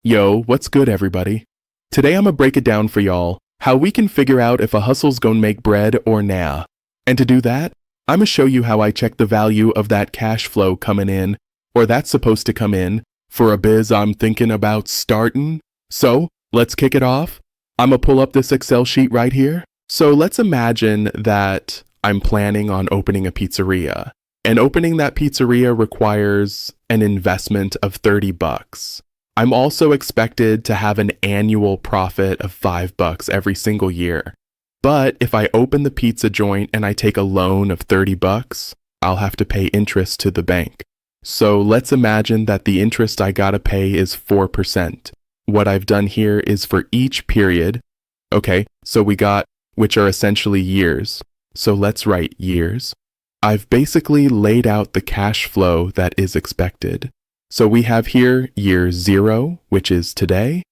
Yo, what's good, everybody? Today I'ma break it down for y'all how we can figure out if a hustle's gonna make bread or nah. And to do that, I'ma show you how I check the value of that cash flow coming in, or that's supposed to come in, for a biz I'm thinking about starting. So, let's kick it off. I'ma pull up this Excel sheet right here. So let's imagine that I'm planning on opening a pizzeria. And opening that pizzeria requires an investment of 30 bucks. I'm also expected to have an annual profit of 5 bucks every single year. But if I open the pizza joint and I take a loan of 30 bucks, I'll have to pay interest to the bank. So let's imagine that the interest I gotta pay is 4%. What I've done here is for each period, okay, so we got, which are essentially years. So let's write years. I've basically laid out the cash flow that is expected. So we have here year 0, which is today,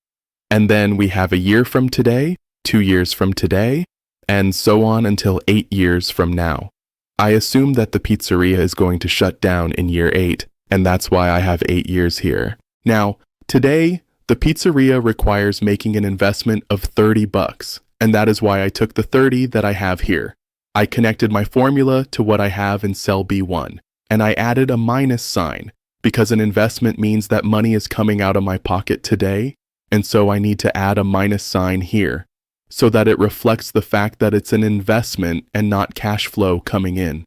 and then we have a year from today, 2 years from today, and so on until 8 years from now. I assume that the pizzeria is going to shut down in year 8, and that's why I have 8 years here. Now, today, the pizzeria requires making an investment of 30 bucks, and that is why I took the 30 that I have here. I connected my formula to what I have in cell B1, and I added a minus sign, because an investment means that money is coming out of my pocket today, and so I need to add a minus sign here, so that it reflects the fact that it's an investment and not cash flow coming in.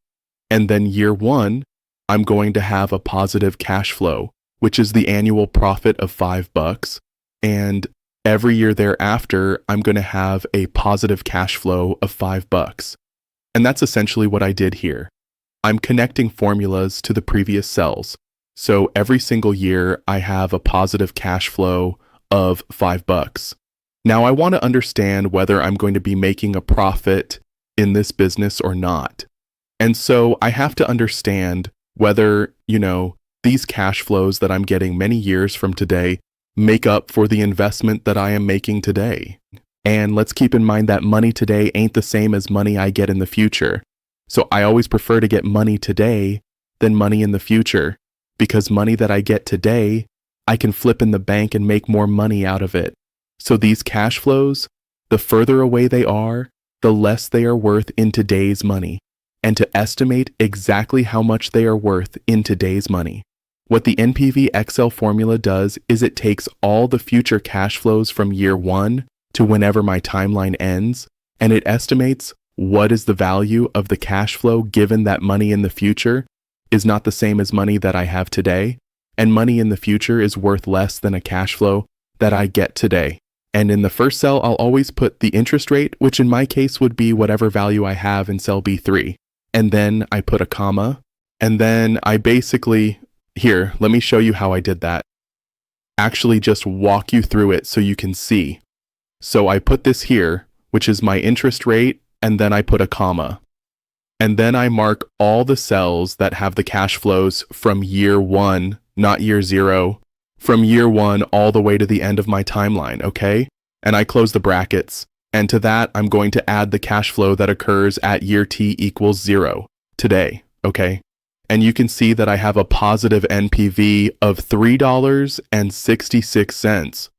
And then year 1, I'm going to have a positive cash flow, which is the annual profit of 5 bucks, and every year thereafter, I'm going to have a positive cash flow of 5 bucks. And that's essentially what I did here. I'm connecting formulas to the previous cells. So every single year, I have a positive cash flow of 5 bucks. Now I want to understand whether I'm going to be making a profit in this business or not. And so I have to understand whether, these cash flows that I'm getting many years from today make up for the investment that I am making today. And let's keep in mind that money today ain't the same as money I get in the future. So I always prefer to get money today than money in the future, because money that I get today, I can flip in the bank and make more money out of it. So these cash flows, the further away they are, the less they are worth in today's money. And to estimate exactly how much they are worth in today's money, what the NPV Excel formula does is it takes all the future cash flows from year 1 to whenever my timeline ends, and it estimates what is the value of the cash flow given that money in the future is not the same as money that I have today, and money in the future is worth less than a cash flow that I get today. And in the first cell, I'll always put the interest rate, which in my case would be whatever value I have in cell B3. And then I put a comma, and then I basically, here, let me show you how I did that. Actually just walk you through it so you can see. So I put this here, which is my interest rate, and then I put a comma. And then I mark all the cells that have the cash flows from year 1, not year 0, from year 1 all the way to the end of my timeline, okay? And I close the brackets. And to that, I'm going to add the cash flow that occurs at year t equals 0, today, okay? And you can see that I have a positive NPV of $3.66,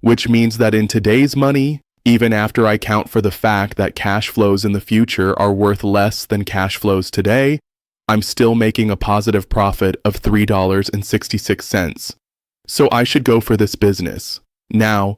which means that in today's money, even after I count for the fact that cash flows in the future are worth less than cash flows today, I'm still making a positive profit of $3.66. So I should go for this business. Now,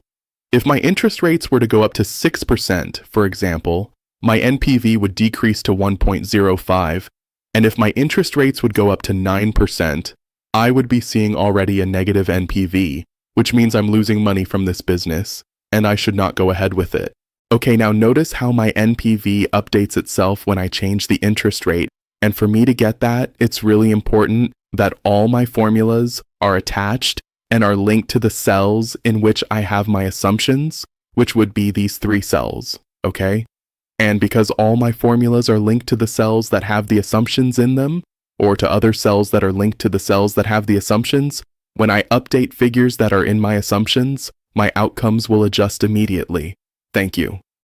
if my interest rates were to go up to 6%, for example, my NPV would decrease to 1.05, and if my interest rates would go up to 9%, I would be seeing already a negative NPV, which means I'm losing money from this business, and I should not go ahead with it. Okay, now notice how my NPV updates itself when I change the interest rate, and for me to get that, it's really important that all my formulas are attached and are linked to the cells in which I have my assumptions, which would be these 3 cells, okay? And because all my formulas are linked to the cells that have the assumptions in them, or to other cells that are linked to the cells that have the assumptions, when I update figures that are in my assumptions, my outcomes will adjust immediately. Thank you.